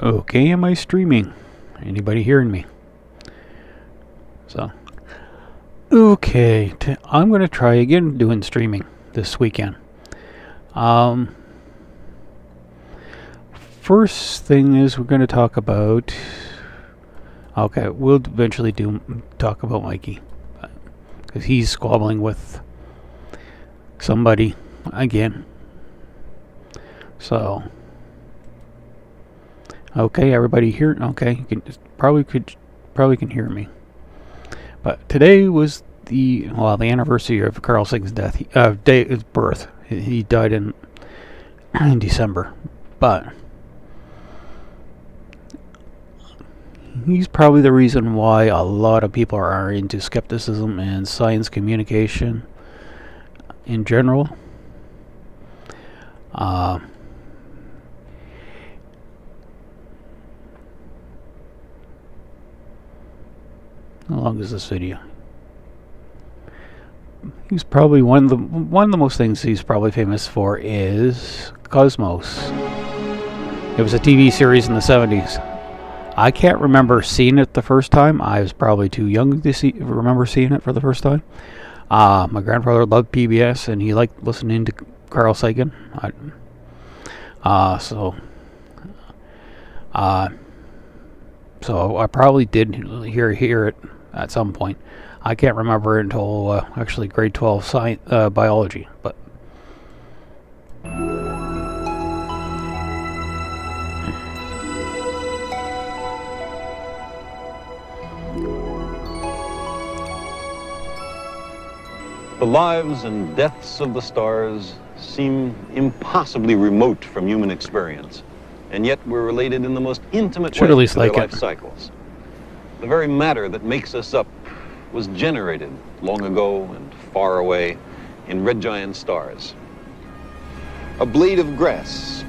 Okay, am I streaming? Anybody hearing me? So, okay, I'm going to try again doing streaming this weekend. First thing is we're going to talk about... Okay, we'll eventually talk about Mikey. Because he's squabbling with somebody again. So... Okay, everybody here? Okay, you can probably can hear me. But today was the anniversary of Carl Sagan's day of birth. He died in December, but he's probably the reason why a lot of people are into skepticism and science communication in general. How long is this video? He's probably one of the most things he's probably famous for is Cosmos. It was a TV series in the 70s. I can't remember seeing it the first time. I was probably too young to remember seeing it for the first time. My grandfather loved PBS and he liked listening to Carl Sagan. So I probably did hear it at some point. I can't remember until actually grade 12 science, biology. But the lives and deaths of the stars seem impossibly remote from human experience, and yet we're related in the most intimate way to their life cycles. The very matter that makes us up was generated long ago and far away in red giant stars. A blade of grass,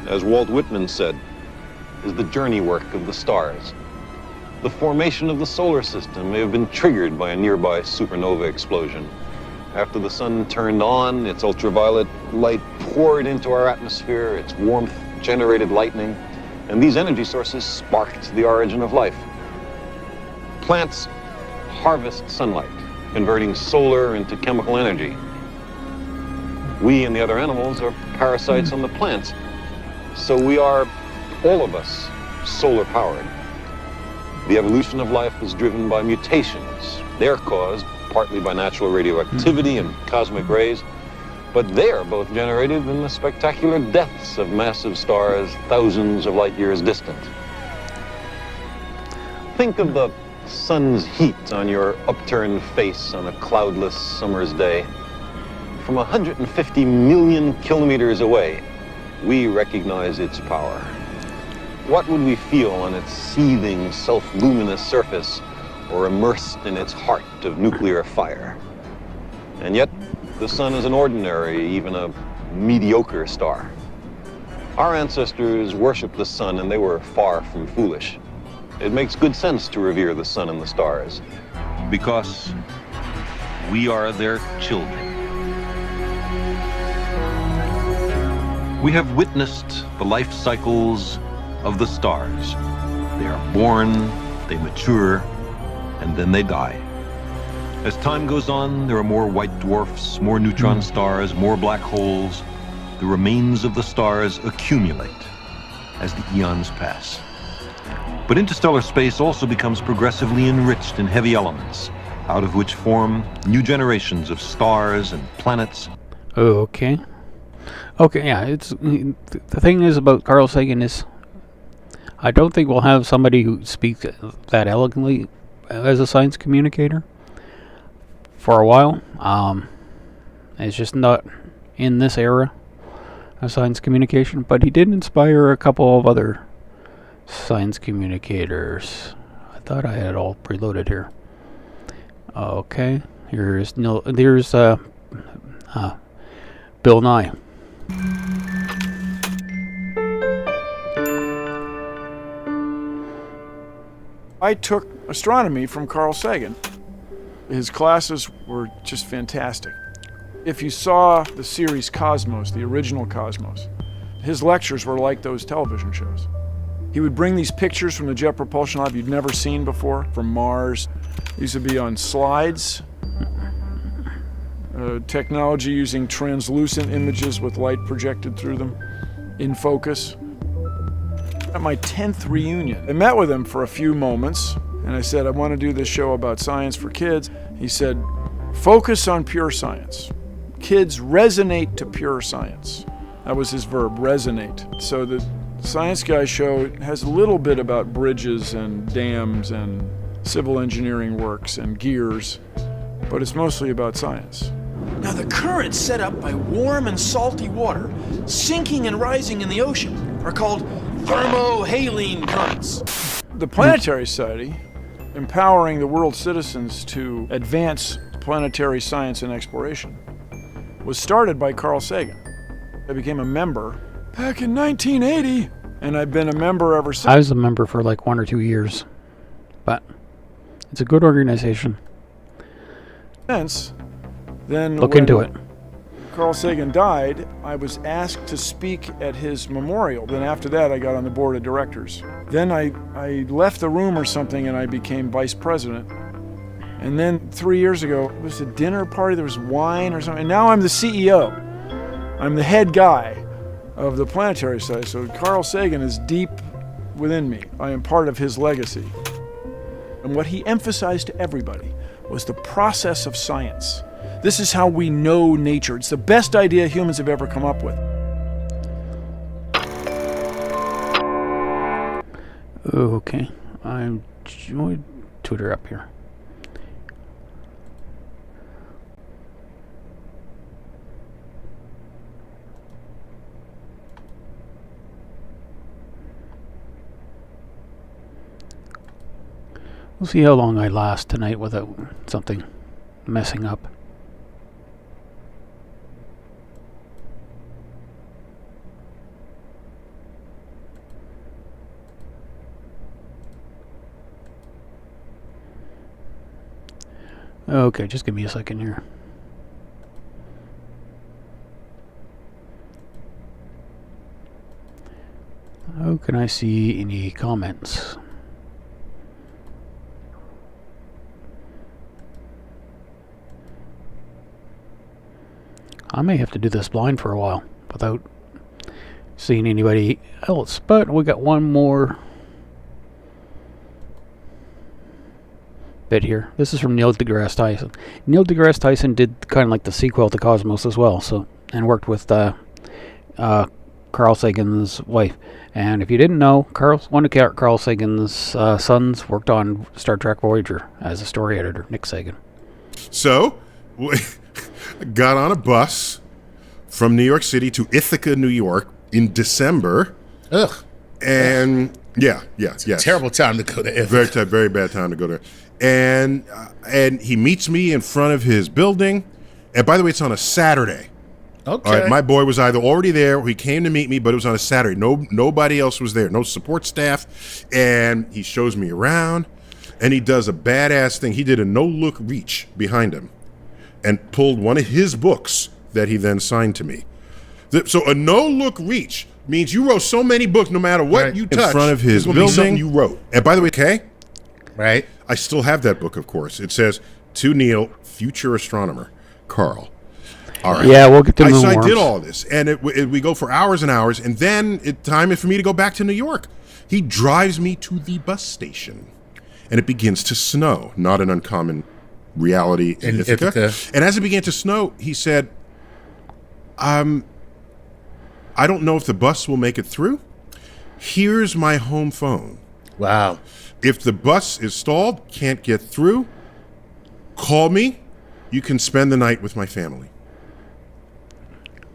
as Walt Whitman said, is the journey work of the stars. The formation of the solar system may have been triggered by a nearby supernova explosion. After the sun turned on, its ultraviolet light poured into our atmosphere, its warmth generated lightning, and these energy sources sparked the origin of life. Plants harvest sunlight, converting solar into chemical energy. We and the other animals are parasites on the plants, so we are, all of us, solar powered. The evolution of life was driven by mutations. They're caused partly by natural radioactivity and cosmic rays, but they are both generated in the spectacular deaths of massive stars thousands of light years distant. Think of the sun's heat on your upturned face on a cloudless summer's day. From 150 million kilometers away, we recognize its power. What would we feel on its seething, self-luminous surface or immersed in its heart of nuclear fire? And yet, the sun is an ordinary, even a mediocre star. Our ancestors worshipped the sun and they were far from foolish. It makes good sense to revere the sun and the stars, because we are their children. We have witnessed the life cycles of the stars. They are born, they mature, and then they die. As time goes on, there are more white dwarfs, more neutron stars, more black holes. The remains of the stars accumulate as the eons pass. But interstellar space also becomes progressively enriched in heavy elements, out of which form new generations of stars and planets. Okay, yeah, the thing is about Carl Sagan is I don't think we'll have somebody who speaks that elegantly as a science communicator for a while. It's just not in this era of science communication, but he did inspire a couple of other science communicators. I thought I had it all preloaded here. Okay, there's Bill Nye. I took astronomy from Carl Sagan. His classes were just fantastic. If you saw the series Cosmos, the original Cosmos, his lectures were like those television shows. He would bring these pictures from the Jet Propulsion Lab you'd never seen before from Mars. These would be on slides. Technology using translucent images with light projected through them in focus. At my 10th reunion, I met with him for a few moments, and I said, I want to do this show about science for kids. He said, focus on pure science. Kids resonate to pure science. That was his verb, resonate. So the Science Guy show has a little bit about bridges and dams and civil engineering works and gears, but it's mostly about science. Now, the currents set up by warm and salty water sinking and rising in the ocean are called thermohaline currents. The Planetary Society, empowering the world's citizens to advance planetary science and exploration, was started by Carl Sagan. I became a member back in 1980, and I've been a member ever since. I was a member for like 1 or 2 years, but it's a good organization. Then look into it. Carl Sagan died, I was asked to speak at his memorial. Then after that, I got on the board of directors. Then I left the room or something, and I became vice president. And then 3 years ago, it was a dinner party, there was wine or something, and now I'm the CEO. I'm the head guy of the Planetary Society, so Carl Sagan is deep within me. I am part of his legacy. And what he emphasized to everybody was the process of science. This is how we know nature. It's the best idea humans have ever come up with. Okay, I'm joined Twitter up here. We'll see how long I last tonight without something messing up. Okay, just give me a second here. How can I see any comments? I may have to do this blind for a while without seeing anybody else, but we got one more bit here. This is from Neil deGrasse Tyson. Neil deGrasse Tyson did kind of like the sequel to Cosmos as well, so and worked with Carl Sagan's wife. And if you didn't know, one of Carl Sagan's sons worked on Star Trek Voyager as a story editor, Nick Sagan. So, got on a bus from New York City to Ithaca, New York in December. Ugh. And yes. Terrible time to go to Ithaca. Very bad time to go there. And he meets me in front of his building. And by the way, it's on a Saturday. Okay. All right, my boy was either already there or he came to meet me, but it was on a Saturday. Nobody else was there, no support staff. And he shows me around, and he does a badass thing. He did a no-look reach behind him and pulled one of his books that he then signed to me. So a no-look reach means you wrote so many books, no matter what you touch, in front of his building, something you wrote. And by the way, okay, right? I still have that book, of course. It says, to Neil, future astronomer, Carl. All right. Yeah, we'll get to So I did all this, and we go for hours and hours, and then time is for me to go back to New York. He drives me to the bus station, and it begins to snow. Not an uncommon reality in Ithaca. And as it began to snow, he said, I don't know if the bus will make it through. Here's my home phone. Wow. If the bus is stalled, can't get through, call me. You can spend the night with my family.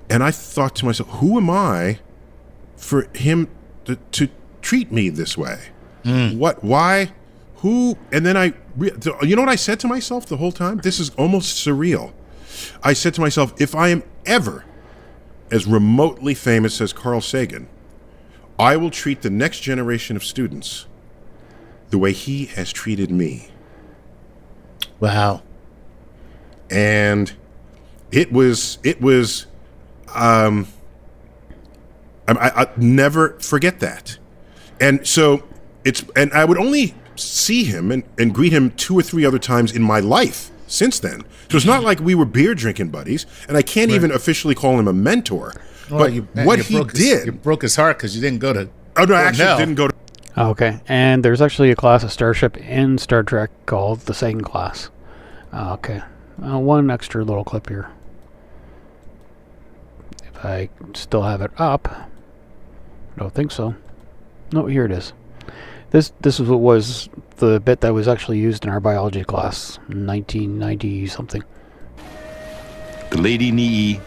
And I thought to myself, who am I for him to treat me this way? What? Why? Who? And then you know what I said to myself the whole time? This is almost surreal. I said to myself, if I am ever as remotely famous as Carl Sagan, I will treat the next generation of students the way he has treated me. Wow. And it was I never forget that. And so and I would only see him and greet him 2 or 3 other times in my life since then. So it's not like we were beer drinking buddies, and I can't even officially call him a mentor. But you broke his heart because you didn't go to. Oh no, I actually didn't go to. Okay, and there's actually a class of starship in Star Trek called the Sagan class. Okay, one extra little clip here. If I still have it up, I don't think so. No, here it is. This is what was the bit that was actually used in our biology class, 1990 something. The Lady Nii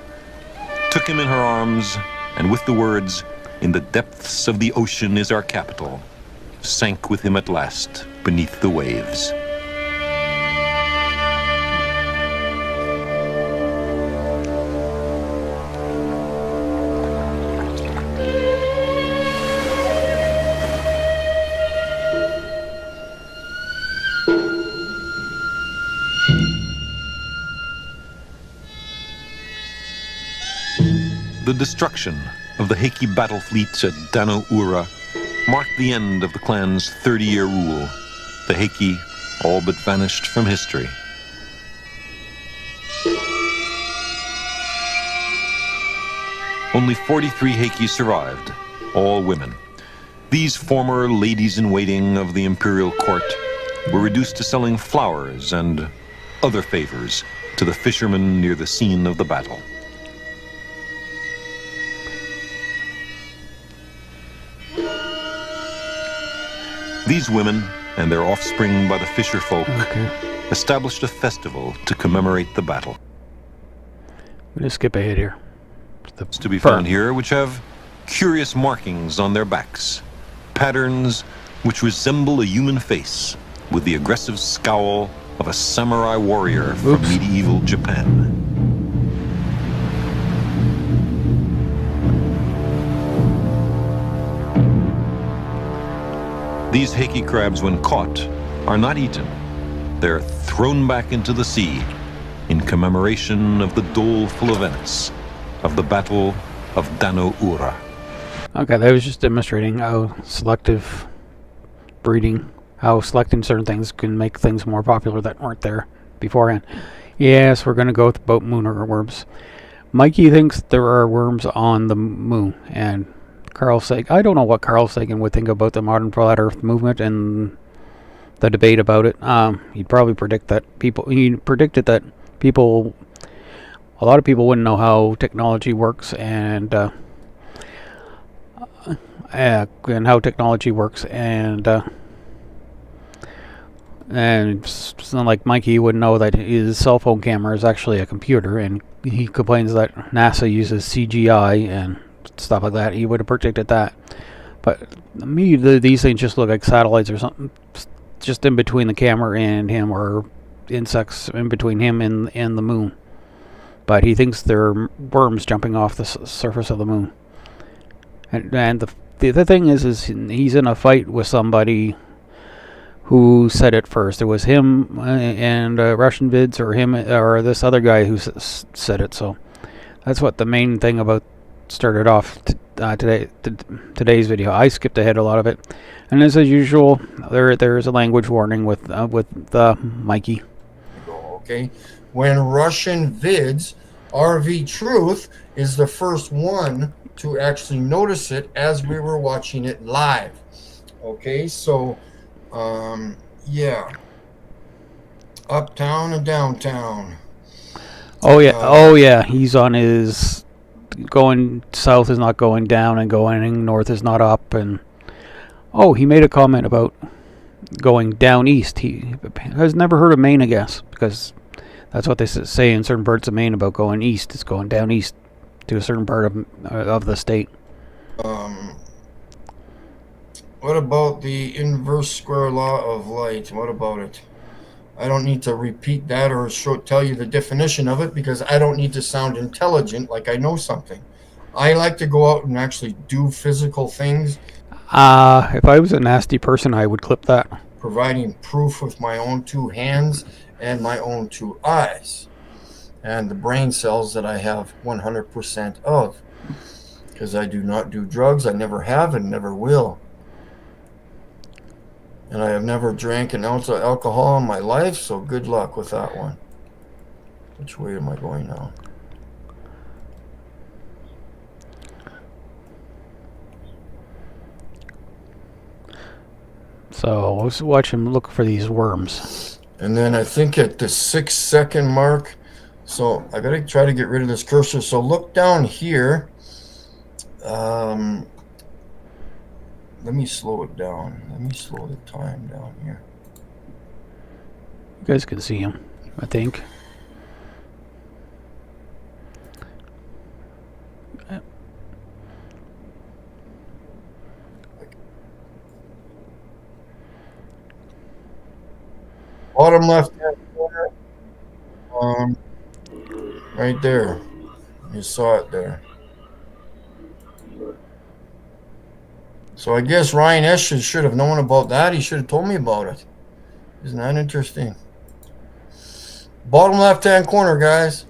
took him in her arms, and with the words, "In the depths of the ocean is our capital," sank with him at last beneath the waves. The destruction of the Heike battle fleets at Dano Ura marked the end of the clan's 30-year rule. The Heike all but vanished from history. Only 43 Heike survived, all women. These former ladies-in-waiting of the imperial court were reduced to selling flowers and other favors to the fishermen near the scene of the battle. These women and their offspring by the fisher folk established a festival to commemorate the battle. I'm going to skip ahead here. To be found here, which have curious markings on their backs, patterns which resemble a human face with the aggressive scowl of a samurai warrior from medieval Japan. These Heike crabs, when caught, are not eaten. They're thrown back into the sea in commemoration of the doleful events of the Battle of Dano Ura. Okay, that was just demonstrating how selective breeding, how selecting certain things can make things more popular that weren't there beforehand. Yes, we're going to go with boat moon or worms. Mikey thinks there are worms on the moon, and Carl Sagan, I don't know what Carl Sagan would think about the modern flat Earth movement and the debate about it. He'd probably predict that he predicted that a lot of people wouldn't know how technology works and how technology works and something like Mikey would know that his cell phone camera is actually a computer, and he complains that NASA uses CGI and stuff like that. He would have predicted that. But me, these things just look like satellites or something, just in between the camera and him, or insects in between him and the moon. But he thinks they're worms jumping off the surface of the moon. And the thing is he's in a fight with somebody who said it first. It was him and Russian vids, or him or this other guy who said it. So that's what the main thing about started off today's video. I skipped ahead a lot of it, and as usual, there is a language warning with Mikey. Okay, when Russian vids, RV Truth is the first one to actually notice it as we were watching it live. Okay, so yeah, uptown and downtown. Oh yeah, he's on his going south is not going down and going north is not up, and he made a comment about going down east. He has never heard of Maine, I guess, because that's what they say in certain parts of Maine about going east. It's going down east to a certain part of the state. What about the inverse square law of light? What about it? I don't need to repeat that or tell you the definition of it, because I don't need to sound intelligent like I know something. I like to go out and actually do physical things. If I was a nasty person, I would clip that. Providing proof with my own 2 hands and my own 2 eyes. And the brain cells that I have 100% of. Because I do not do drugs. I never have and never will. And I have never drank an ounce of alcohol in my life, so good luck with that one. Which way am I going now? So let's watch him look for these worms. And then I think at the 6-second mark, so I gotta try to get rid of this cursor. So look down here. Let me slow it down. Let me slow the time down here. You guys can see him, I think. Bottom left hand corner. Right there. You saw it there. So I guess Ryan S. should have known about that. He should have told me about it. Isn't that interesting? Bottom left-hand corner, guys.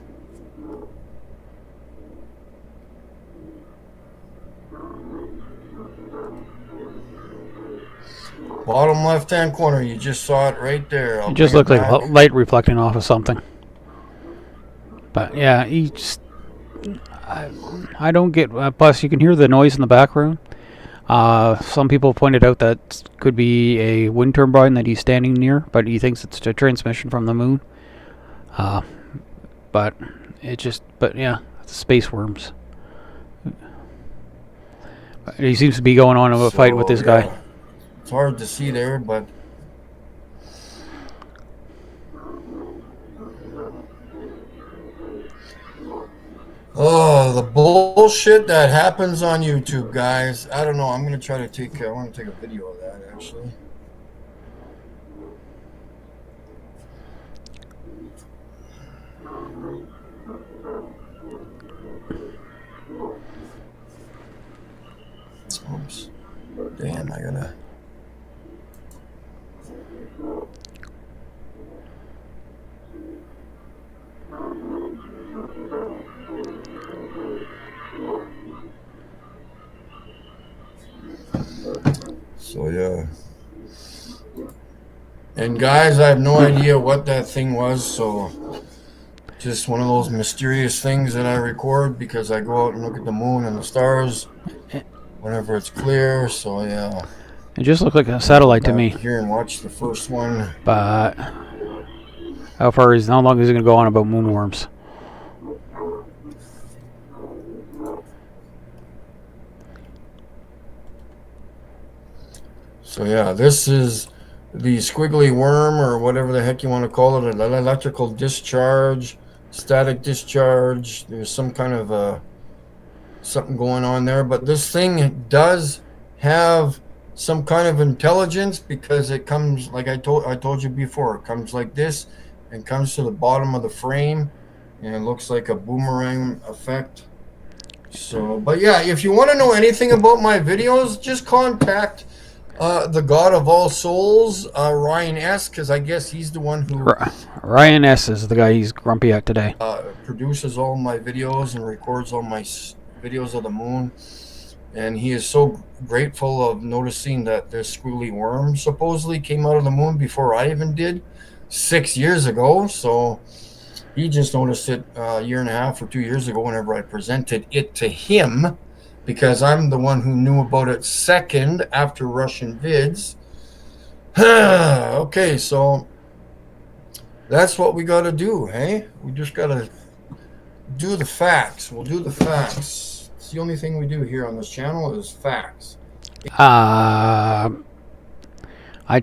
Bottom left-hand corner. You just saw it right there. It just looked like light reflecting off of something. But yeah, he just... I don't get... plus, you can hear the noise in the background. Some people pointed out that could be a wind turbine that he's standing near, but he thinks it's a transmission from the moon. But yeah, it's space worms. He seems to be going on a fight with this guy. It's hard to see there, but oh, the bullshit that happens on YouTube, guys. I don't know. I'm gonna try to take. I want to take a video of that actually. Oops. Damn, I gotta. So yeah. And guys, I have no idea what that thing was, so just one of those mysterious things that I record because I go out and look at the moon and the stars whenever it's clear. So yeah. It just looked like a satellite to me. Here and watch the first one. But how long is he going to go on about moonworms? So yeah, this is the squiggly worm, or whatever the heck you want to call it, an electrical discharge, static discharge. There's some kind of something going on there, but this thing does have some kind of intelligence because it comes, like I told you before, it comes like this and comes to the bottom of the frame, and it looks like a boomerang effect. So, but yeah, if you want to know anything about my videos, just contact the God of all souls, Ryan S., because I guess he's the one who... Ryan S. is the guy he's grumpy at today. Produces all my videos and records all my videos of the moon. And he is so grateful of noticing that this squiggly worm supposedly came out of the moon before I even did 6 years ago. So he just noticed it a year and a half or 2 years ago whenever I presented it to him, because I'm the one who knew about it second after Russian vids. Okay, so that's what we got to do, hey? We just got to do the facts. We'll do the facts. It's the only thing we do here on this channel is facts. I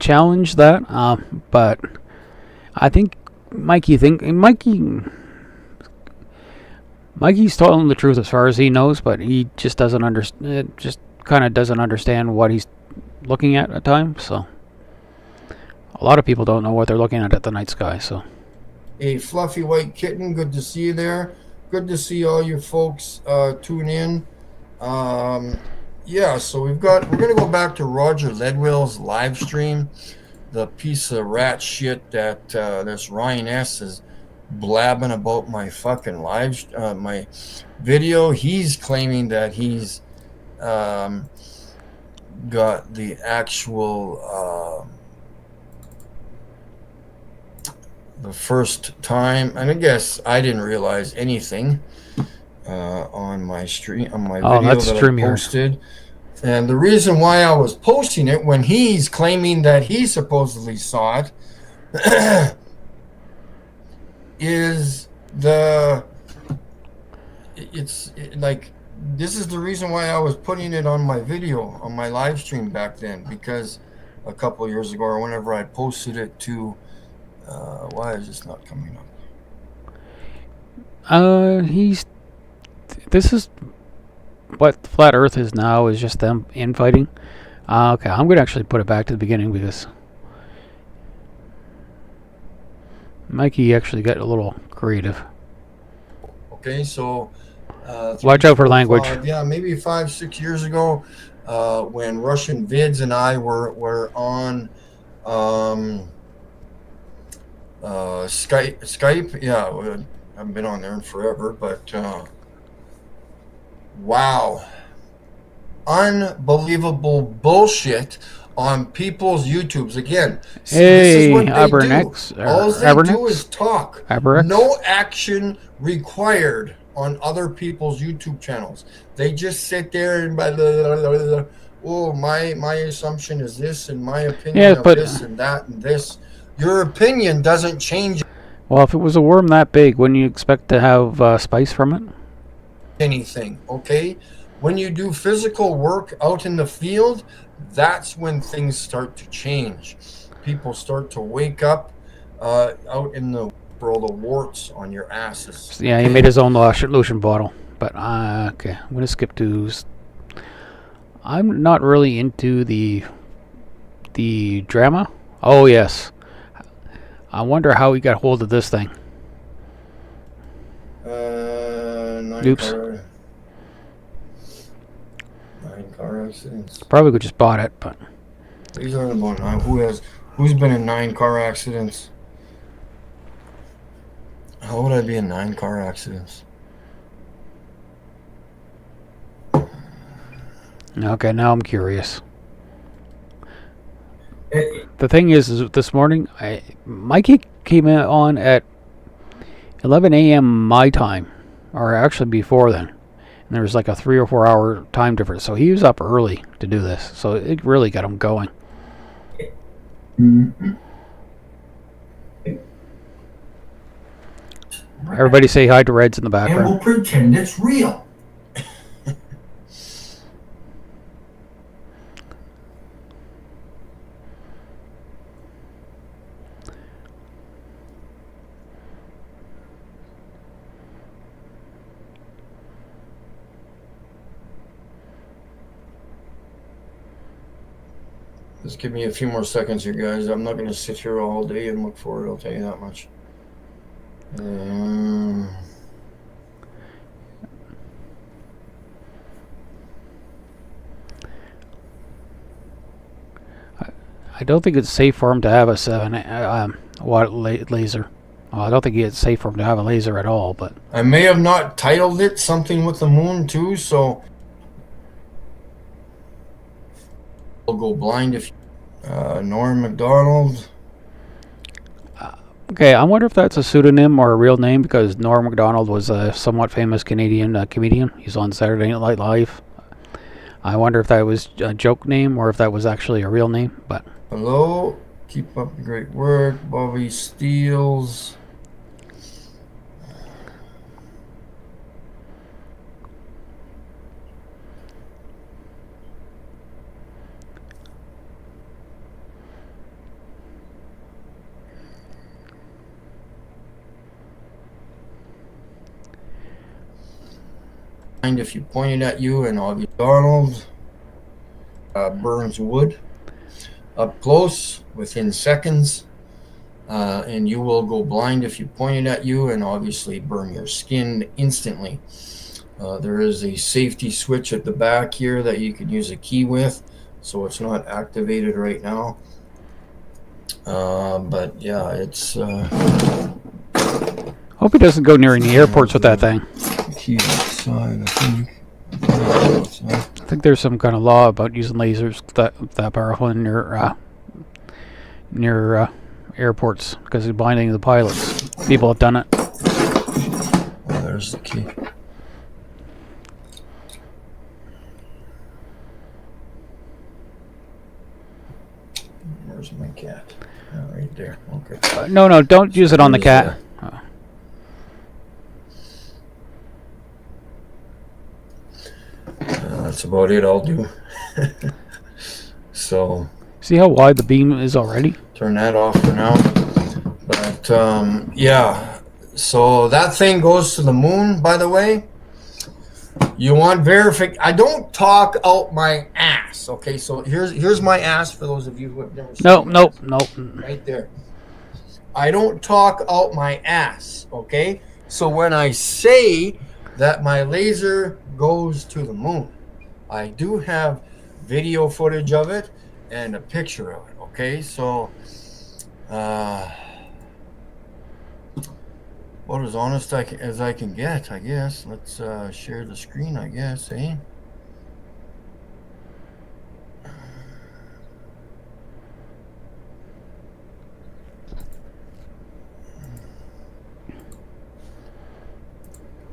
challenge that, but I think Mikey's telling the truth as far as he knows, but he just doesn't understand. Just kind of doesn't understand what he's looking at times. So a lot of people don't know what they're looking at the night sky. So a fluffy white kitten, good to see you there. Good to see all you folks tune in. Yeah, so we're gonna go back to Roger Ledwell's live stream, the piece of rat shit that this Ryan S. is blabbing about my fucking my video. He's claiming that he's got the actual the first time, and I guess I didn't realize anything on my stream, on my video that I posted. And the reason why I was posting it when he's claiming that he supposedly saw it is like, this is the reason why I was putting it on my video, on my live stream back then, because a couple of years ago or whenever I posted it to, why is this not coming up? This is what Flat Earth is now, is just them infighting. Okay, I'm going to actually put it back to the beginning because Mikey actually got a little creative. Okay, so watch out for language. Yeah, maybe 5-6 years ago, when Russian Vids and I were on Skype. Yeah, I've been on there forever, but wow, unbelievable bullshit on people's YouTubes. Again, this is what they do. All they do is talk. No action required on other people's YouTube channels. They just sit there and blah, blah, blah, blah, blah. Oh, my assumption is this, and my opinion of this and that and this. Your opinion doesn't change. Well, if it was a worm that big, wouldn't you expect to have spice from it? Anything, okay? When you do physical work out in the field, that's when things start to change. People start to wake up out in the for all the warts on your asses. Yeah, he made his own lotion bottle. But okay, I'm gonna skip to. I'm not really into the drama. Oh yes, I wonder how he got hold of this thing. Oops. 9 car accidents. Probably could just bought it, but. These are about 9. Who's been in 9 car accidents? How would I be in 9 car accidents? Okay, now I'm curious. The thing is this morning, Mikey came on at 11 a.m. my time, or actually before then. And there was like a 3 or 4 hour time difference, so he was up early to do this. So it really got him going. Mm-hmm. Everybody say hi to Reds in the background. And we'll pretend it's real. Just give me a few more seconds here, guys. I'm not going to sit here all day and look for it, I'll tell you that much. I don't think it's safe for him to have a 7 watt laser. Well, I don't think it's safe for him to have a laser at all. But I may have not titled it something with the moon too, so I'll go blind if Norm MacDonald. Okay, I wonder if that's a pseudonym or a real name, because Norm MacDonald was a somewhat famous Canadian comedian. He's on Saturday Night Live. I wonder if that was a joke name or if that was actually a real name. But hello, keep up the great work, Bobby Steels. If you pointed at you, and Augie Donald burns wood up close within seconds, and you will go blind if you pointed at you, and obviously burn your skin instantly. There is a safety switch at the back here that you can use a key with, so it's not activated right now. But yeah, it's hope he doesn't go near any airports with that thing. Key outside, I think. I think there's some kind of law about using lasers that powerful in near airports because he's blinding the pilots. People have done it. Oh, there's the key. Where's my cat? Oh, right there. Okay. No, don't use it on the cat. That's about it I'll do. So See how wide the beam is already? turn that off for now. But yeah, so that thing goes to the moon, by the way. You want verification? I don't talk out my ass. Okay, so here's my ass for those of you who have never seen Nope. right there. I don't talk out my ass. Okay, so when I say that my laser goes to the moon, I do have video footage of it and a picture of it. Okay, so what as honest as I can get, I guess. Let's share the screen, I guess, eh?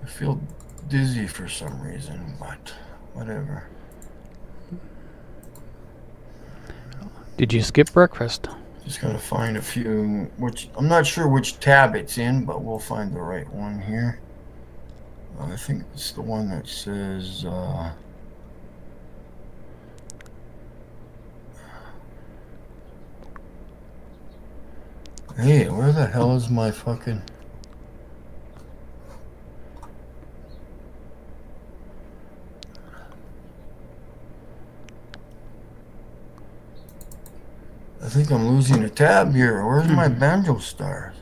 I feel dizzy for some reason, but whatever. Did you skip breakfast? Just gotta find a few, which I'm not sure which tab it's in, but we'll find the right one here. I think it's the one that says hey, where the hell is my fucking... I think I'm losing a tab here. Where's my banjo stars?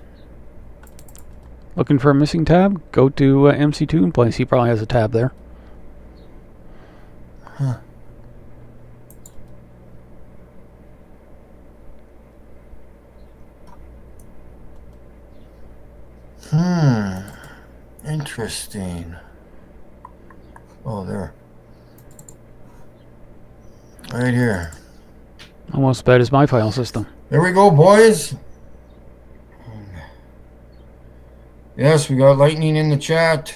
Looking for a missing tab? Go to MC Tune Place. He probably has a tab there. Huh. Interesting. Oh, there. Right here. Almost as bad as my file system. There we go, boys. Yes, we got Lightning in the chat.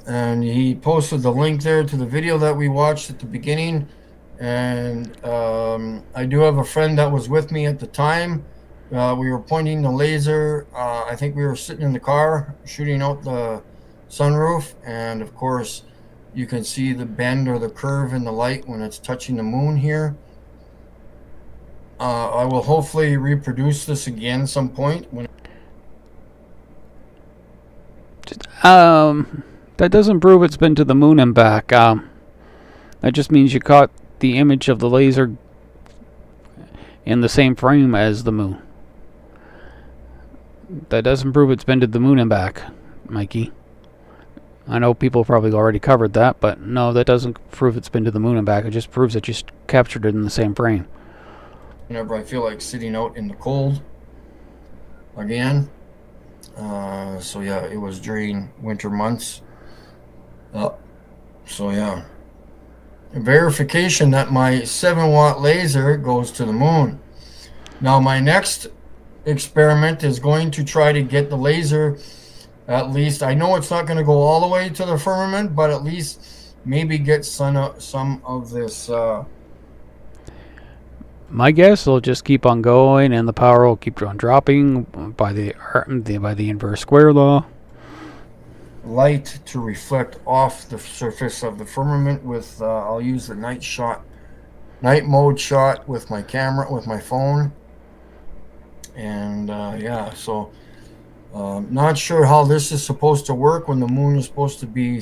And he posted the link there to the video that we watched at the beginning. And I do have a friend that was with me at the time. We were pointing the laser. I think we were sitting in the car shooting out the sunroof. And of course, you can see the bend or the curve in the light when it's touching the moon here. I will hopefully reproduce this again some point. That doesn't prove it's been to the moon and back. That just means you caught the image of the laser in the same frame as the moon. That doesn't prove it's been to the moon and back, Mikey. I know people probably already covered that, but no, that doesn't prove it's been to the moon and back. It just proves that you captured it in the same frame. Whenever I feel like sitting out in the cold again. So yeah, it was during winter months. So yeah. Verification that my 7-watt laser goes to the moon. Now my next experiment is going to try to get the laser, at least, I know it's not going to go all the way to the firmament, but at least maybe get some of this. My guess will just keep on going, and the power will keep on dropping by the inverse square law. Light to reflect off the surface of the firmament with I'll use the night mode shot with my camera, with my phone. And yeah, so not sure how this is supposed to work when the moon is supposed to be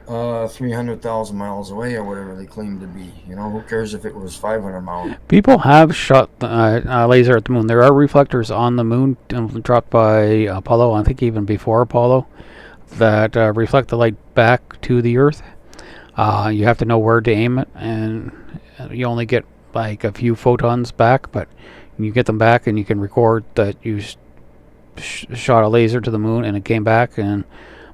300,000 miles away or whatever they claim to be. You know, who cares if it was 500 miles? People have shot laser at the moon. There are reflectors on the moon dropped by Apollo, I think even before Apollo, that reflect the light back to the Earth. You have to know where to aim it, and you only get like a few photons back, but you get them back and you can record that you shot a laser to the moon and it came back, and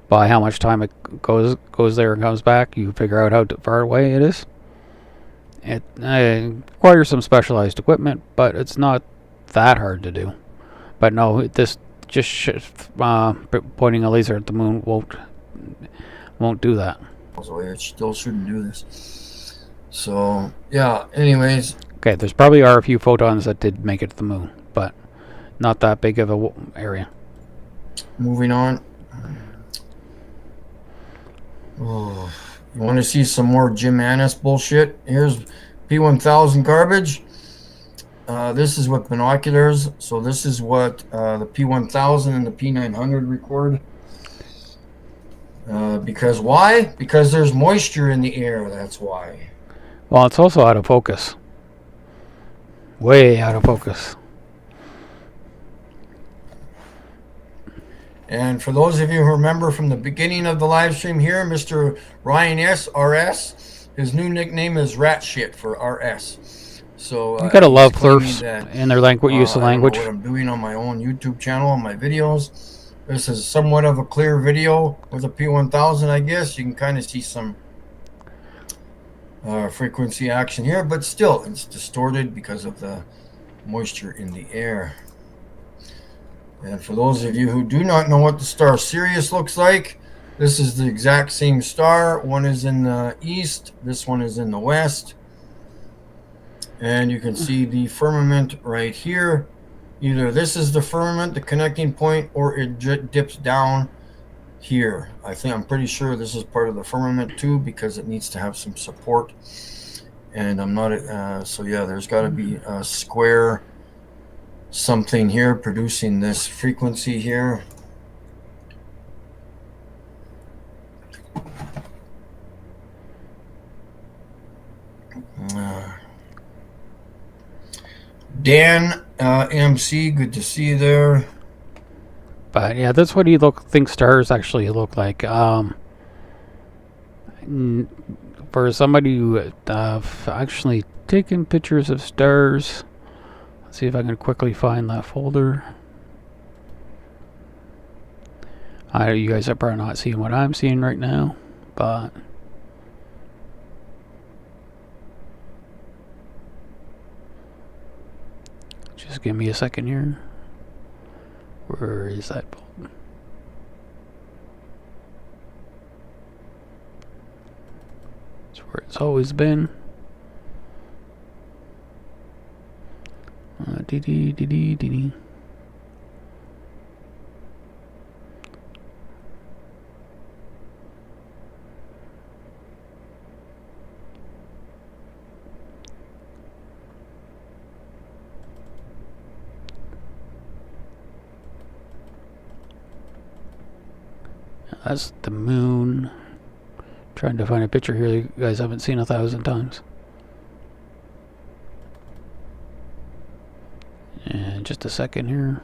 by how much time it goes there and comes back, you figure out how far away it is. It requires some specialized equipment, but it's not that hard to do. But no, this just pointing a laser at the moon won't do that. So it still shouldn't do this. So yeah. Anyways. Okay, there's probably are a few photons that did make it to the moon, but not that big of a area. Moving on. Oh, you want to see some more Jim Annis bullshit? Here's P1000 garbage. This is with binoculars. So this is what the P1000 and the P900 record. Because why? Because there's moisture in the air. That's why. Well, it's also out of focus. Way out of focus. And for those of you who remember from the beginning of the live stream here, Mr. Ryan S. RS, his new nickname is Rat Shit for RS. So you gotta love flirts in their use of language. I don't know what I'm doing on my own YouTube channel, on my videos. This is somewhat of a clear video with a P1000, I guess. You can kind of see some frequency action here, but still, it's distorted because of the moisture in the air. And for those of you who do not know what the star Sirius looks like, this is the exact same star. One is in the east, this one is in the west. And you can see the firmament right here. Either this is the firmament, the connecting point, or it dips down here. I'm pretty sure this is part of the firmament too, because it needs to have some support. And I'm not, so yeah, there's got to be a square something here producing this frequency here. Dan MC, good to see you there. But yeah, that's what he thinks stars actually look like. For somebody who actually taken pictures of stars. Let's see if I can quickly find that folder. You guys are probably not seeing what I'm seeing right now, but just give me a second here. Where is that folder? It's where it's always been. Dee. That's the moon. Trying to find a picture here you guys haven't seen 1,000 times. And just a second here.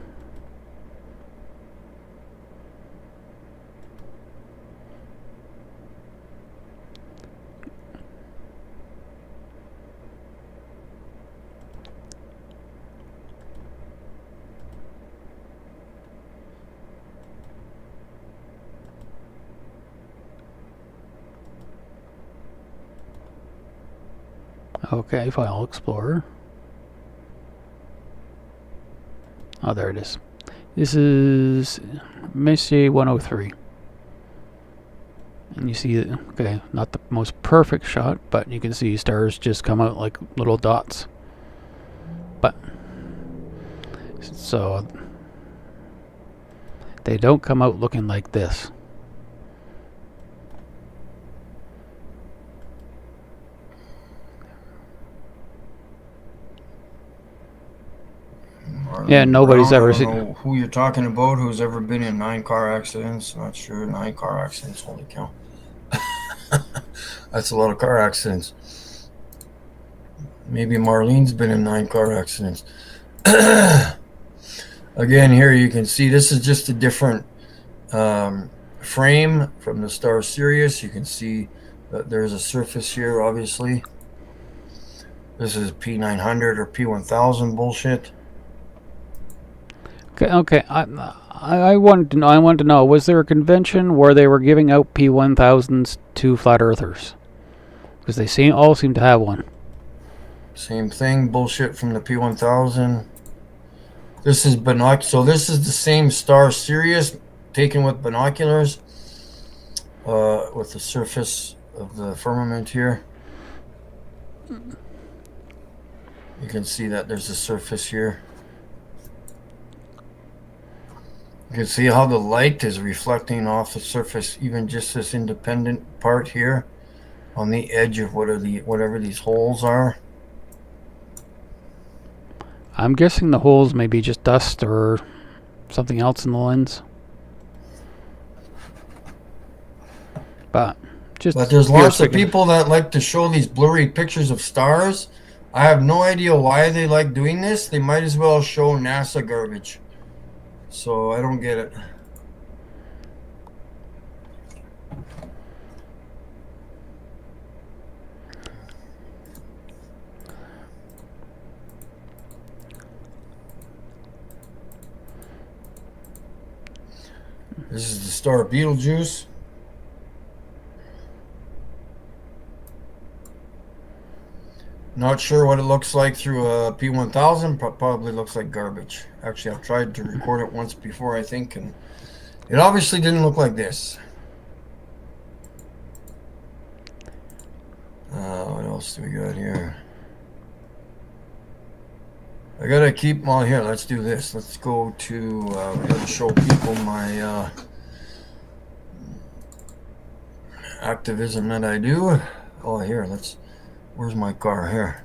Okay, File Explorer. Oh, there it is. This is Messier 103. And you see, okay, not the most perfect shot, but you can see stars just come out like little dots. But, so, they don't come out looking like this. Yeah, nobody's ever seen. I don't know who you're talking about, who's ever been in 9 car accidents. Not sure. 9 car accidents, holy cow. That's a lot of car accidents. Maybe Marlene's been in 9 car accidents. Again, here you can see this is just a different frame from the star Sirius. You can see that there's a surface here, obviously. This is P900 or P1000 bullshit. Okay. I wanted to know. Was there a convention where they were giving out P1000s to flat earthers? Because they all seem to have one. Same thing. Bullshit from the P1000. This is so this is the same star Sirius taken with binoculars, with the surface of the firmament here. You can see that there's a surface here. You can see how the light is reflecting off the surface, even just this independent part here on the edge of whatever these holes are. I'm guessing the holes may be just dust or something else in the lens. But there's lots of people that like to show these blurry pictures of stars. I have no idea why they like doing this. They might as well show NASA garbage. So I don't get it. This is the star Betelgeuse. Not sure what it looks like through a P1000. Probably looks like garbage. Actually, I've tried to record it once before, I think, and it obviously didn't look like this. What else do we got here? I gotta keep, well, here, let's do this. Let's go to, I gotta show people my activism that I do. Oh, here, where's my car? Here.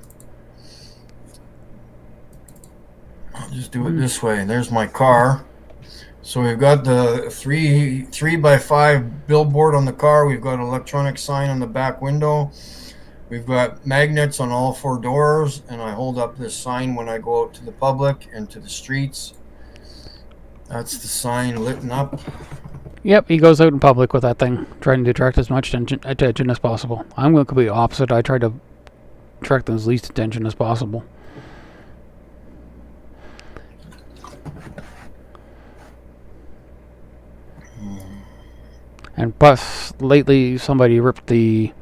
I'll just do it this way. There's my car. So we've got the 3x5 billboard on the car. We've got an electronic sign on the back window. We've got magnets on all 4 doors, and I hold up this sign when I go out to the public and to the streets. That's the sign lit up. Yep, he goes out in public with that thing, trying to attract as much attention as possible. I'm going to be opposite. I try to attract as least attention as possible. And plus, lately somebody ripped the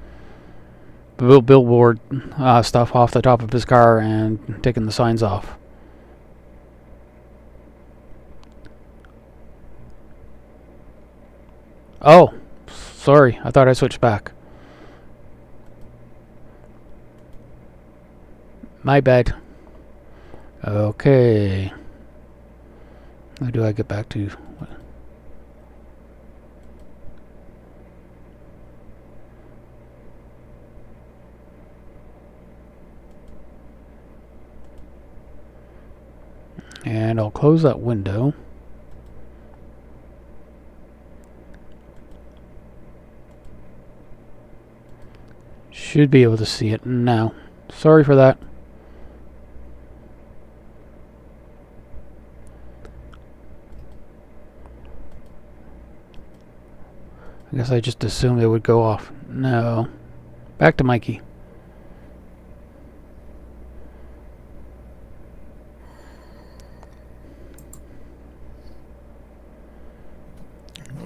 billboard stuff off the top of his car and taken the signs off. Oh, sorry. I thought I switched back. My bad. Okay. How do I get back to... And I'll close that window. Should be able to see it now. Sorry for that. I guess I just assumed it would go off. No. Back to Mikey.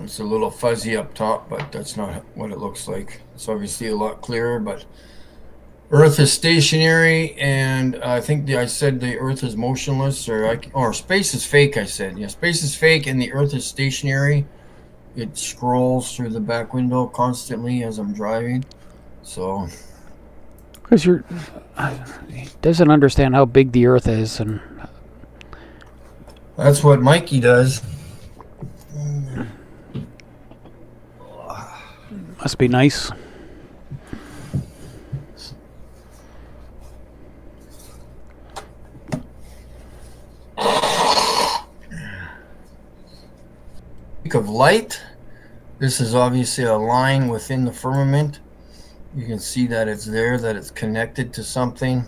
It's a little fuzzy up top, but that's not what it looks like. It's obviously a lot clearer, but Earth is stationary, and I think I said the Earth is motionless, or space is fake, I said. Yeah, space is fake, and the Earth is stationary. It scrolls through the back window constantly as I'm driving. So... Because he doesn't understand how big the Earth is, and... That's what Mikey does. Must be nice. Of light, this is obviously a line within the firmament. You can see that it's there, that it's connected to something.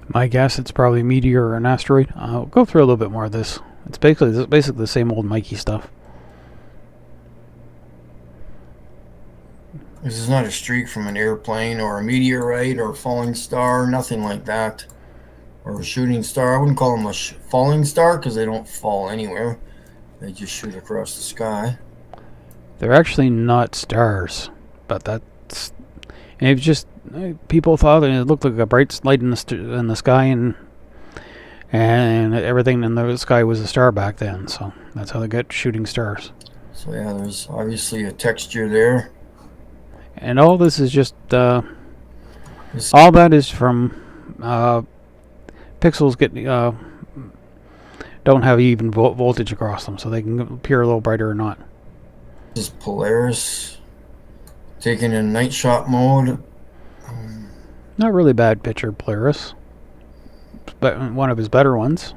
My guess, it's probably a meteor or an asteroid. I'll go through a little bit more of this. It's basically the same old Mikey stuff. This is not a streak from an airplane or a meteorite or a falling star, nothing like that. Or a shooting star. I wouldn't call them a falling star because they don't fall anywhere. They just shoot across the sky. They're actually not stars, but that's... And it's just... People thought that it looked like a bright light in the sky, and And everything in the sky was a star back then, so that's how they get shooting stars. So yeah, there's obviously a texture there. And all this is just all that is from pixels don't have even voltage across them, so they can appear a little brighter or not. This is Polaris taken in night shot mode. Not really bad picture, Polaris, but one of his better ones.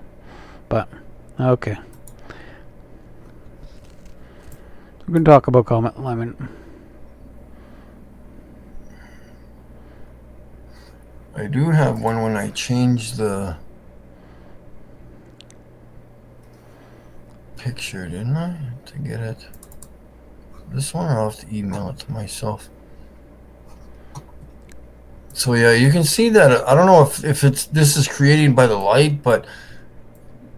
But okay, we can talk about Comet Lemon. I do have one when I change the picture, didn't I? To get it. This one, I'll have to email it to myself. So yeah, you can see that. I don't know if this is created by the light, but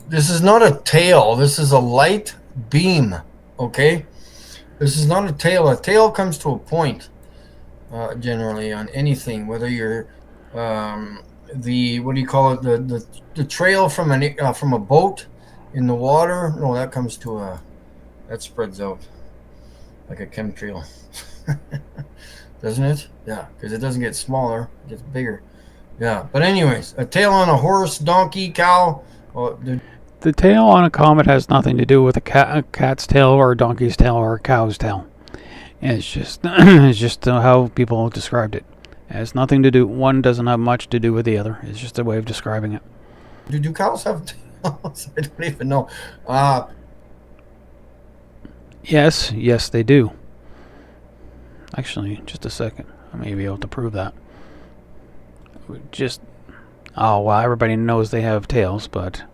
this is not a tail. This is a light beam. Okay, this is not a tail. A tail comes to a point generally on anything, whether you're the what do you call it? The trail from a boat in the water. No, that comes to that spreads out like a chemtrail. Doesn't it? Yeah, because it doesn't get smaller, it gets bigger. Yeah, but anyways, a tail on a horse, donkey, cow. Well, the tail on a comet has nothing to do with a cat's tail or a donkey's tail or a cow's tail. It's just it's just how people described it. It has nothing to do. One doesn't have much to do with the other. It's just a way of describing it. Do cows have tails? I don't even know. Yes, they do. Actually, just a second. I may be able to prove that. Well, everybody knows they have tails, but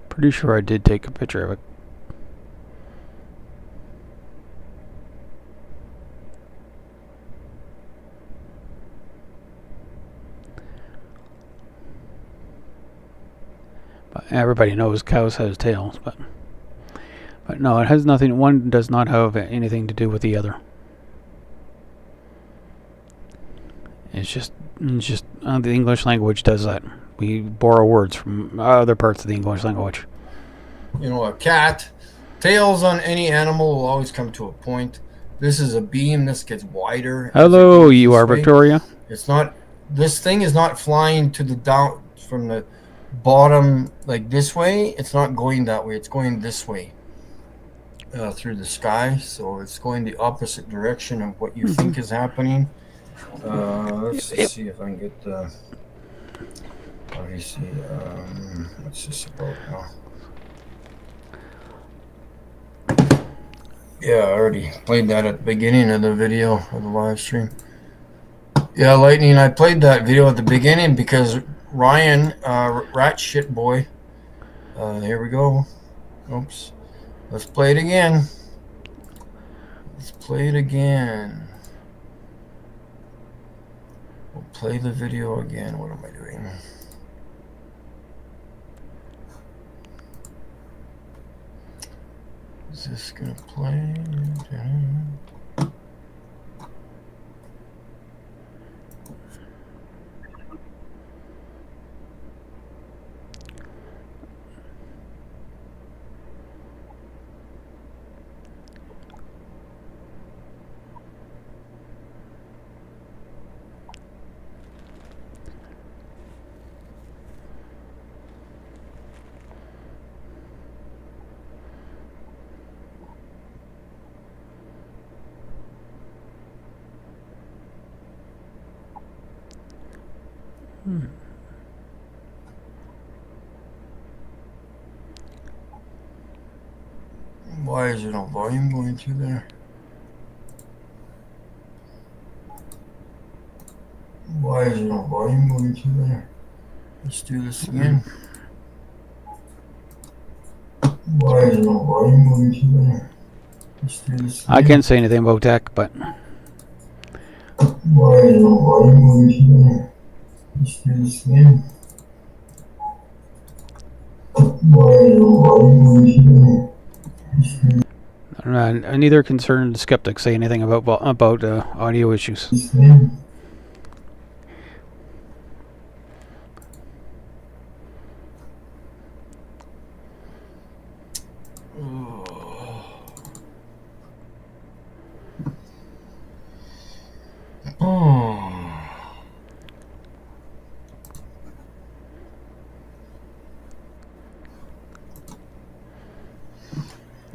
pretty sure I did take a picture of it. Everybody knows cows have tails, but no, it has nothing. One does not have anything to do with the other. It's just the English language does that. We borrow words from other parts of the English language. You know, a cat, tails on any animal will always come to a point. This is a beam. This gets wider. Hello, you are Victoria. It's not. This thing is not flying to the down from the bottom like this way. It's not going that way. It's going this way through the sky. So it's going the opposite direction of what you think is happening. Let's just see if I can get the. Obviously, what's this about now? Yeah, I already played that at the beginning of the video of the live stream. Yeah, Lightning, I played that video at the beginning because Ryan, rat shit boy. Here we go. Oops. Let's play it again. Let's play it again. We'll play the video again. What am I doing? Is this gonna play? Why is there no volume going through there? Why is there no volume going through there? Let's do this again. Why is there no volume going through there? Let's do this again. I can't say anything about tech, but why is there no volume going through there? Let's do this again. Neither concerned skeptics say anything about audio issues.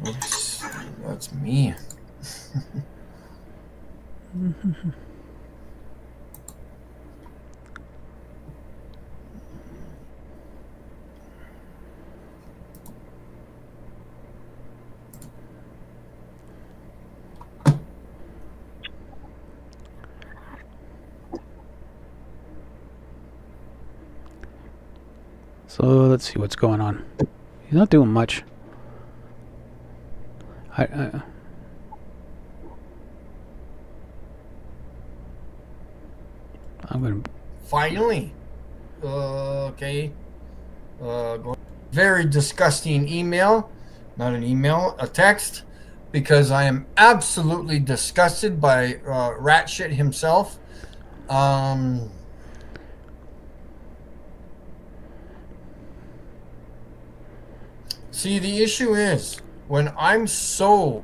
Oops, that's me. So let's see what's going on. He's not doing much. I'm gonna. Finally. Okay. Very disgusting email. Not an email, a text. Because I am absolutely disgusted by rat shit himself. See, the issue is, when I'm so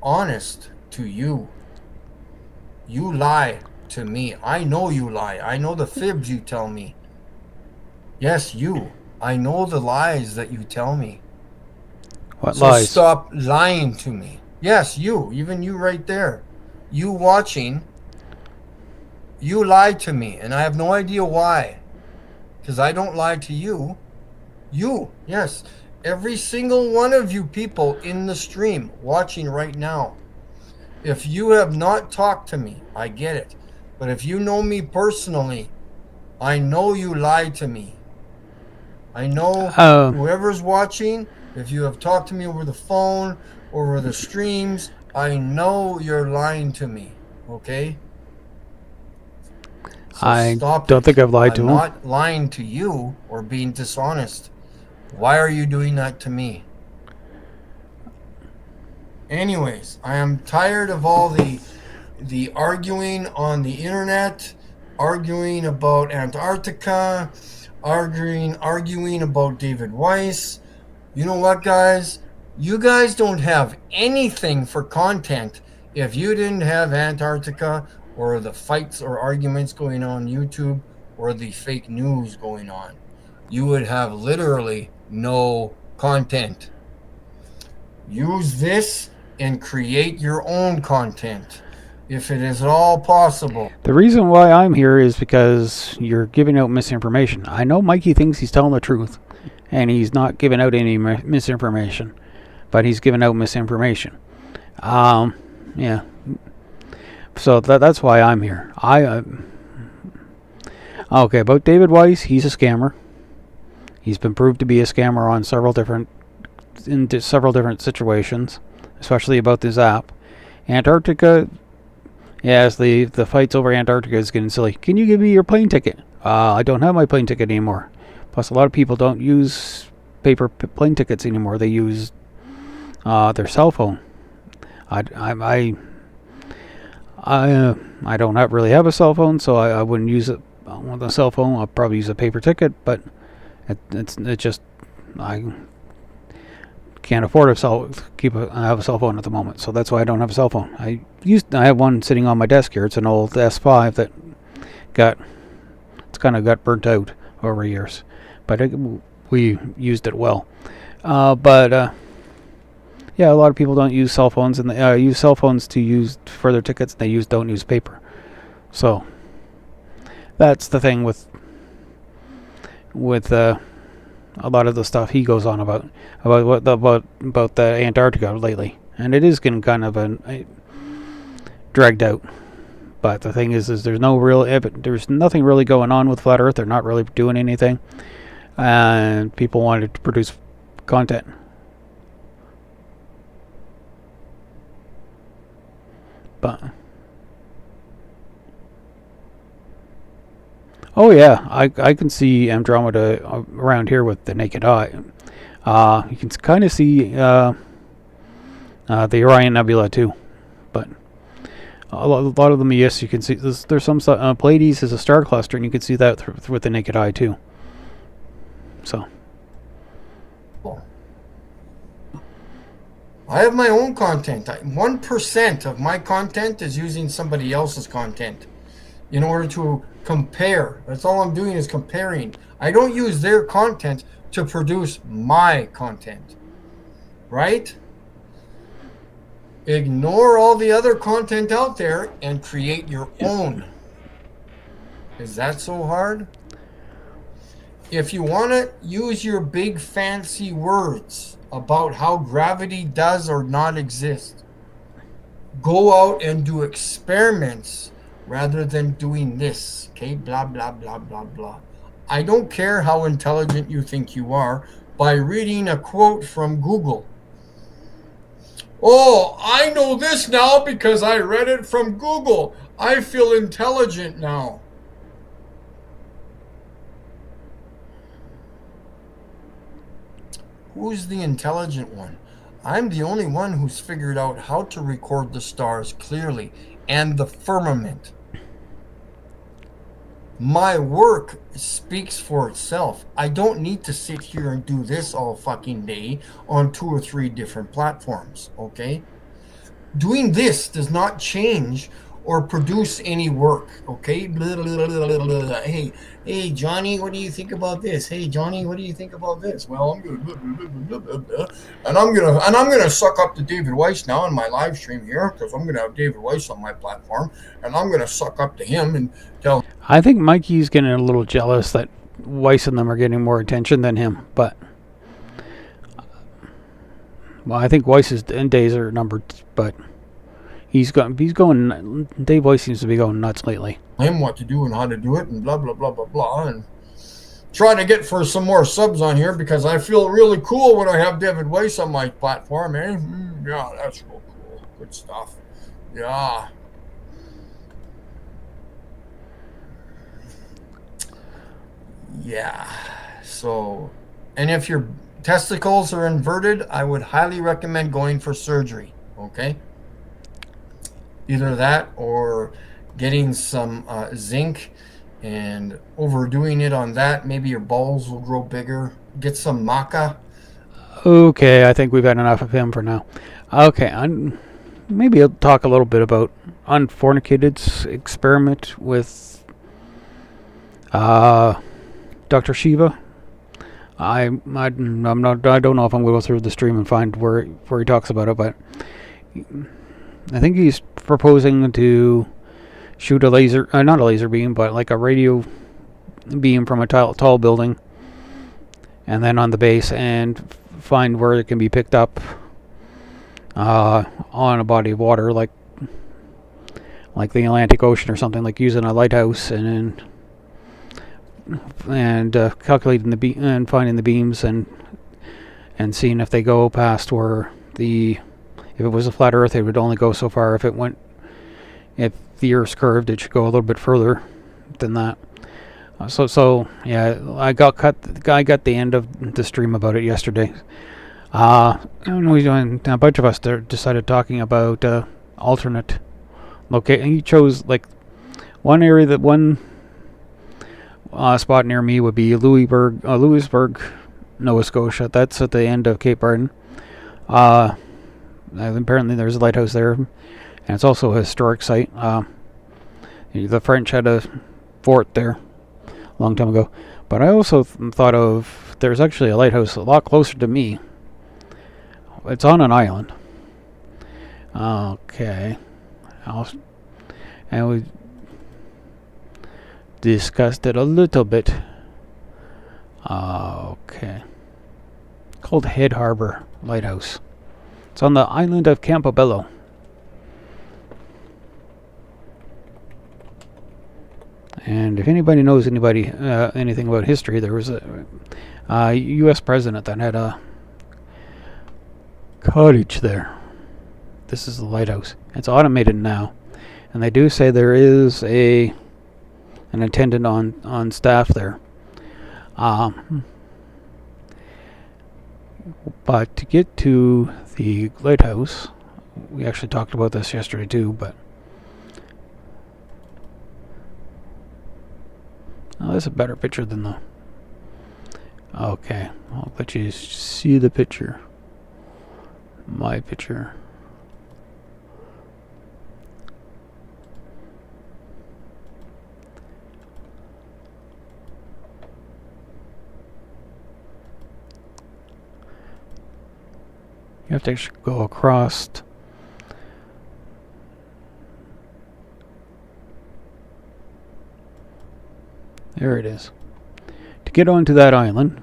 honest to you, you lie to me. I know you lie. I know the fibs you tell me. Yes, you. I know the lies that you tell me. What so lies? Stop lying to me. Yes, you. Even you right there. You watching. You lied to me, and I have no idea why. Because I don't lie to you. You, yes. Every single one of you people in the stream watching right now. If you have not talked to me, I get it. But if you know me personally, I know you lied to me. I know whoever's watching, if you have talked to me over the phone, over the streams, I know you're lying to me. Okay? So I stop don't it. think I've lied to him. I'm not lying to you or being dishonest. Why are you doing that to me? Anyways, I am tired of all the arguing on the internet, arguing about Antarctica, arguing about David Weiss. You know what, guys? You guys don't have anything for content if you didn't have Antarctica or the fights or arguments going on YouTube or the fake news going on. You would have literally no content. Use this and create your own content if it is at all possible. The reason why I'm here is because you're giving out misinformation. I know Mikey thinks he's telling the truth, and he's not giving out any misinformation, but he's giving out misinformation. Yeah. So that's why I'm here. Okay, about David Weiss, he's a scammer. He's been proved to be a scammer on several different situations, especially about this app. Antarctica, yes, the fights over Antarctica is getting silly. Can you give me your plane ticket? I don't have my plane ticket anymore. Plus, a lot of people don't use paper plane tickets anymore. They use their cell phone. I don't really have a cell phone, so I wouldn't use it with a cell phone. I'll probably use a paper ticket, but it just I can't afford I have a cell phone at the moment, so that's why I don't have a cell phone. I have one sitting on my desk here. It's an old S5 that kind of got burnt out over years, but we used it well. Yeah, a lot of people don't use cell phones, and they use cell phones to use for their tickets. And they don't use paper. So that's the thing with a lot of the stuff he goes on about the Antarctica lately, and it is getting kind of dragged out. But the thing is there's nothing really going on with Flat Earth. They're not really doing anything, and people wanted to produce content. But oh yeah, I can see Andromeda around here with the naked eye. You can kind of see the Orion Nebula too, but a lot of them, yes, you can see. There's some Pleiades is a star cluster, and you can see that with the naked eye too. So. I have my own content. 1% of my content is using somebody else's content in order to compare. That's all I'm doing is comparing. I don't use their content to produce my content. Right? Ignore all the other content out there and create your own. Is that so hard? If you want to use your big fancy words about how gravity does or not exist, go out and do experiments rather than doing this. Okay, blah, blah, blah, blah, blah. I don't care how intelligent you think you are by reading a quote from Google. Oh, I know this now because I read it from Google. I feel intelligent now. Who's the intelligent one? I'm the only one who's figured out how to record the stars clearly and the firmament. My work speaks for itself. I don't need to sit here and do this all fucking day on 2 or 3 different platforms, okay? Doing this does not change or produce any work, okay? Blah, blah, blah, blah, blah. Hey, Johnny, what do you think about this? Hey, Johnny, what do you think about this? Well, I'm gonna blah, blah, blah, blah, blah, and I'm gonna suck up to David Weiss now in my live stream here because I'm gonna have David Weiss on my platform, and I'm gonna suck up to him and tell. I think Mikey's getting a little jealous that Weiss and them are getting more attention than him, but well, I think Weiss's days are numbered, but. He's going. Dave Weiss seems to be going nuts lately. Him what to do and how to do it and blah blah blah blah blah, and trying to get for some more subs on here because I feel really cool when I have David Weiss on my platform. Yeah, that's real cool. Good stuff. Yeah. Yeah. So, and if your testicles are inverted, I would highly recommend going for surgery. Okay. Either that or getting some zinc and overdoing it on that. Maybe your balls will grow bigger. Get some maca. Okay, I think we've had enough of him for now. Okay, maybe I'll talk a little bit about Unfornicated's experiment with Dr. Shiva. I don't know if I'm going to go through the stream and find where he talks about it, but I think he's proposing to shoot a laser, not a laser beam, but like a radio beam from a tall building, and then on the base, and find where it can be picked up on a body of water, like the Atlantic Ocean or something, like using a lighthouse and calculating the beam and finding the beams and seeing if they go past where if it was a flat Earth, it would only go so far. If the Earth's curved, it should go a little bit further than that. So yeah, I got the end of the stream about it yesterday. And a bunch of us decided talking about alternate location. He chose like one area one spot near me would be Louisburg, Nova Scotia. That's at the end of Cape Breton. Apparently there's a lighthouse there, and it's also a historic site. The French had a fort there a long time ago. But I also thought of there's actually a lighthouse a lot closer to me. It's on an island. Okay. And we discussed it a little bit. Okay. Called Head Harbor Lighthouse. It's on the island of Campobello. And if anybody knows anything about history, there was a U.S. president that had a cottage there. This is the lighthouse. It's automated now, and they do say there is an attendant on staff there. But to get to the lighthouse, we actually talked about this yesterday too, but oh, that's a better picture than the... Okay, I'll let you see the picture. My picture. You have to actually go across. There it is. To get onto that island,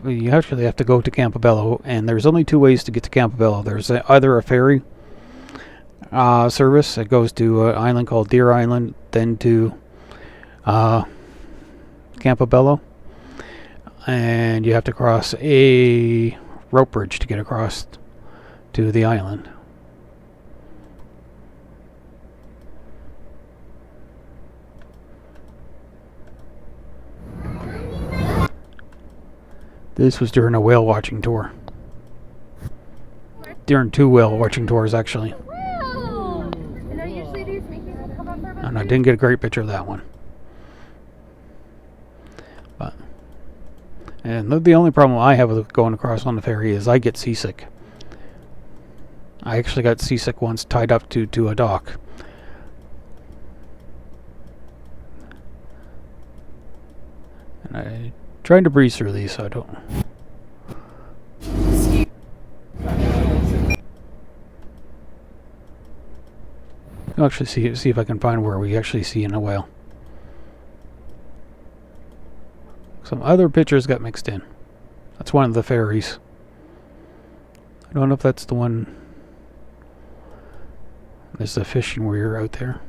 you actually have to go to Campobello, and there's only two ways to get to Campobello. There's either a ferry service that goes to an island called Deer Island, then to Campobello, and you have to cross a rope bridge to get across to the island. This was during a whale watching tour. During 2 whale watching tours, actually. And I didn't get a great picture of that one. And the only problem I have with going across on the ferry is I get seasick. I actually got seasick once tied up to a dock. And I tried to breeze through these, so I don't... I'll actually see if I can find where we actually see in a whale. Some other pictures got mixed in. That's one of the ferries. I don't know if that's the one. There's the fishing weir out there.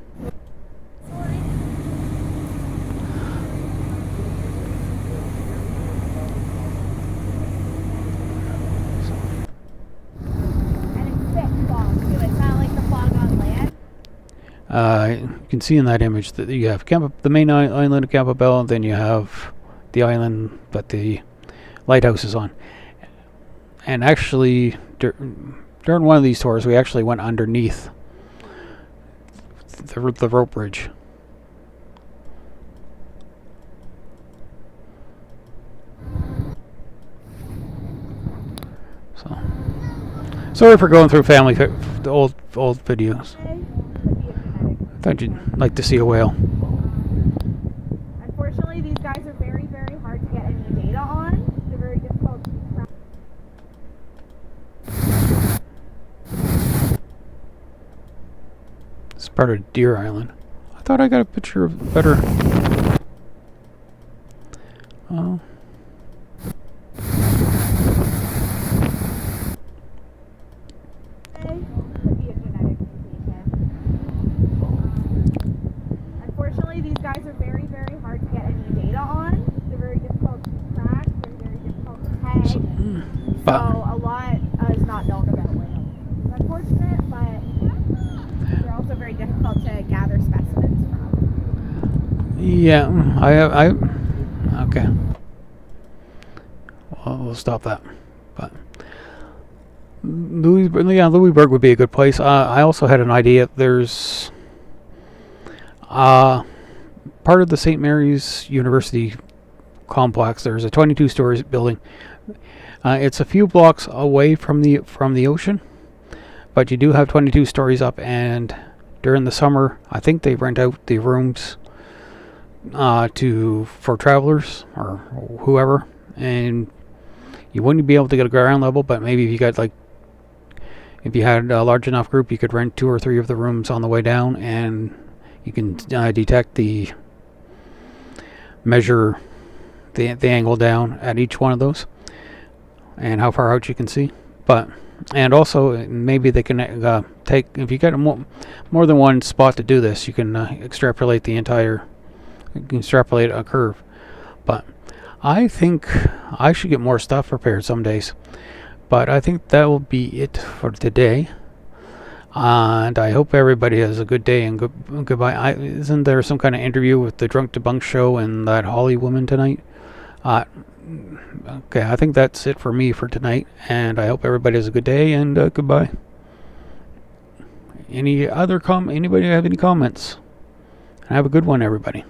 You can see in that image that you have the main island of Campobello, and then you have the island that the lighthouse is on. And actually, during one of these tours, we actually went underneath the rope bridge. So, sorry for going through the old videos. I thought you'd like to see a whale. Unfortunately, these guys are very, very hard to get any data on. They're very difficult to track. It's part of Deer Island. I thought I got a picture of better. Oh. Unfortunately, these guys are very, very hard to get any data on. They're very difficult to track. They're very difficult to tag. So a lot is not known about whales. It's unfortunate, but they're also very difficult to gather specimens from. Yeah, okay. Well, we'll stop that. But Louisburg would be a good place. I also had an idea. There's part of the St. Mary's University complex. There's a 22-story building. It's a few blocks away from the ocean, but you do have 22 stories up. And during the summer, I think they rent out the rooms for travelers or whoever, and you wouldn't be able to get a ground level, but maybe if you had a large enough group, you could rent 2 or 3 of the rooms on the way down, and you can measure the angle down at each one of those and how far out you can see. And also maybe they can if you get more than one spot to do this, you can extrapolate a curve. But I think I should get more stuff prepared some days. But I think that will be it for today. And I hope everybody has a good day and goodbye. Isn't there some kind of interview with the Drunk Debunk show and that Holly woman tonight? Okay, I think that's it for me for tonight, and I hope everybody has a good day, and goodbye. Anybody have any comments? Have a good one, everybody.